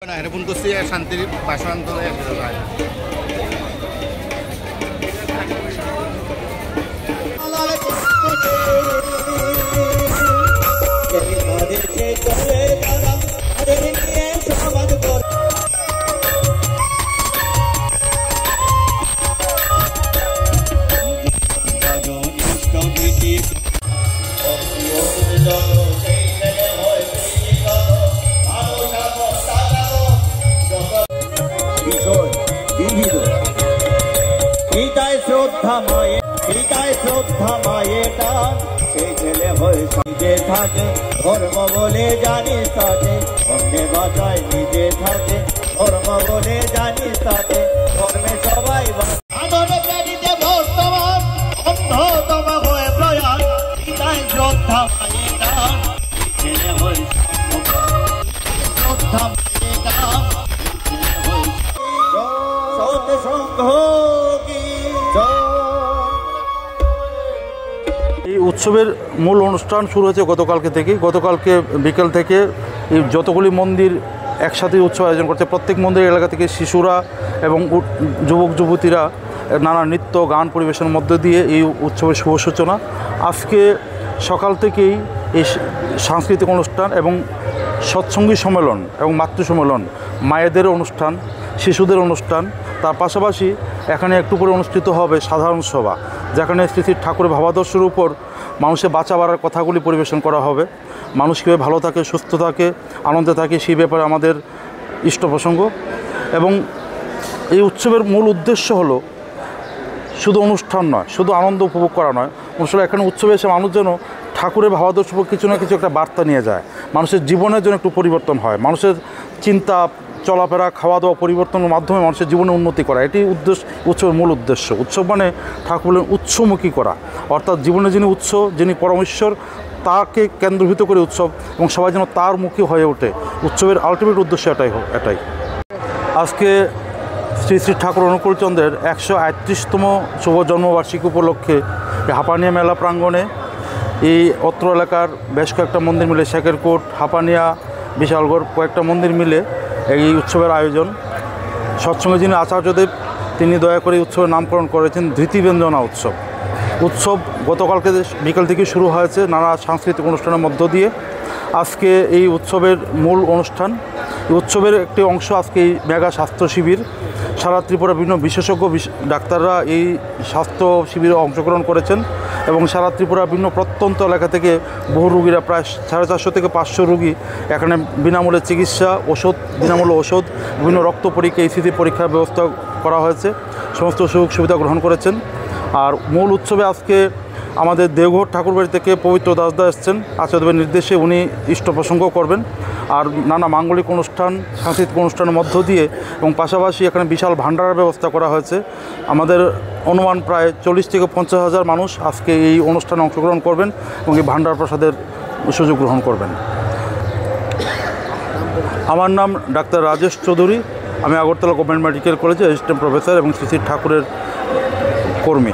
না এটা ফোন করছি শান্তির বাসান্তরে শ্রদ্ধা মায়েটা সেই ছেলে হয়ে নিজে থাকে ধর্ম বলে জানিস তাকে অন্যে বাসায় নিজে থাকে ধর্ম বলে জানিস তাকে ধর্মে সবাই আদরে প্রেরিতে বর্তমান অন্ধতম হয়ে প্রয়াস পিতায় শ্রদ্ধা মায়েটা ছেলে হয়ে শ্রদ্ধা মায়েটা সৎসঙ্গ এই উৎসবের মূল অনুষ্ঠান শুরু হয়েছে গতকালকে থেকে। গতকালকে বিকেল থেকে এই যতগুলি মন্দির একসাথে উৎসব আয়োজন করছে, প্রত্যেক মন্দির এলাকা থেকে শিশুরা এবং যুবক যুবতীরা নানা নৃত্য গান পরিবেশনের মধ্য দিয়ে এই উৎসবের শুভ সূচনা। আজকে সকাল থেকেই এই সাংস্কৃতিক অনুষ্ঠান এবং সৎসঙ্গী সম্মেলন এবং মাতৃ সম্মেলন, মায়েদের অনুষ্ঠান, শিশুদের অনুষ্ঠান, তার পাশাপাশি এখানে একটু পরে অনুষ্ঠিত হবে সাধারণ সভা, যেখানে শ্রী শ্রী ঠাকুরের ভাবাদর্শের উপর মানুষের বাঁচা বাড়ার কথাগুলি পরিবেশন করা হবে। মানুষ কীভাবে ভালো থাকে, সুস্থ থাকে, আনন্দে থাকে, সেই ব্যাপারে আমাদের ইষ্ট প্রসঙ্গ। এবং এই উৎসবের মূল উদ্দেশ্য হলো শুধু অনুষ্ঠান নয়, শুধু আনন্দ উপভোগ করা নয়, আসলে এখানে উৎসবে এসে মানুষ যেন ঠাকুরের ভাবাদর্শ উপর কিছু না কিছু একটা বার্তা নিয়ে যায়, মানুষের জীবনের জন্য একটু পরিবর্তন হয়, মানুষের চিন্তা চলাফেরা খাওয়া দাওয়া পরিবর্তনের মাধ্যমে মানুষের জীবনে উন্নতি করা, এটি উৎসবের মূল উদ্দেশ্য। উৎসব মানে ঠাকুর বলেন উৎসমুখী করা, অর্থাৎ জীবনে যিনি উৎস, যিনি পরমেশ্বর, তাকে কেন্দ্রভূত করে উৎসব এবং সবাই যেন তার মুখী হয়ে ওঠে। উৎসবের আলটিমেট উদ্দেশ্য এটাই। আজকে শ্রী শ্রী ঠাকুর অনুকূলচন্দ্রের 138তম শুভ জন্মবার্ষিকী উপলক্ষে হাঁপানিয়া মেলা প্রাঙ্গণে এই অত্র এলাকার বেশ কয়েকটা মন্দির মিলে, শেখেরকোট, হাঁপানিয়া, বিশালগড় কয়েকটা মন্দির মিলে এই উৎসবের আয়োজন। সৎসঙ্গে যিনি আচার্যদেব, তিনি দয়া করে উৎসবের নামকরণ করেছেন ধৃতিব্যঞ্জনা উৎসব। উৎসব গতকালকে বিকেল থেকে শুরু হয়েছে নানা সাংস্কৃতিক অনুষ্ঠানের মধ্য দিয়ে। আজকে এই উৎসবের মূল অনুষ্ঠান, এই উৎসবের একটি অংশ আজকে এই মেগা স্বাস্থ্য শিবির। সারা ত্রিপুরা বিভিন্ন বিশেষজ্ঞ ডাক্তাররা এই স্বাস্থ্য শিবিরে অংশগ্রহণ করেছেন এবং সারা ত্রিপুরা বিভিন্ন প্রত্যন্ত এলাকা থেকে বহু রুগীরা, প্রায় 450 থেকে 500 রুগী এখানে বিনামূল্যে চিকিৎসা, বিনামূল্যে ওষুধ, বিভিন্ন রক্ত পরীক্ষা, ইসিজি পরীক্ষার ব্যবস্থা করা হয়েছে, সমস্ত সুযোগ সুবিধা গ্রহণ করেছেন। আর মূল উৎসবে আজকে আমাদের দেওঘর ঠাকুরবাড়ি থেকে পবিত্র দাসদা এসছেন, আচার্যদেবের নির্দেশে উনি ইষ্ট প্রসঙ্গ করবেন। আর নানা মাঙ্গলিক অনুষ্ঠান, সাংস্কৃতিক অনুষ্ঠানের মধ্য দিয়ে এবং পাশাপাশি এখানে বিশাল ভাণ্ডারের ব্যবস্থা করা হয়েছে। আমাদের অনুমান প্রায় 40 থেকে 50 হাজার মানুষ আজকে এই অনুষ্ঠানে অংশগ্রহণ করবেন এবং এই ভাণ্ডার প্রসাদের সুযোগ গ্রহণ করবেন। আমার নাম ডাক্তার রাজেশ চৌধুরী, আমি আগরতলা গভর্নমেন্ট মেডিকেল কলেজে অ্যাসিস্ট্যান্ট প্রফেসর এবং শ্রী শ্রী ঠাকুরের কর্মী।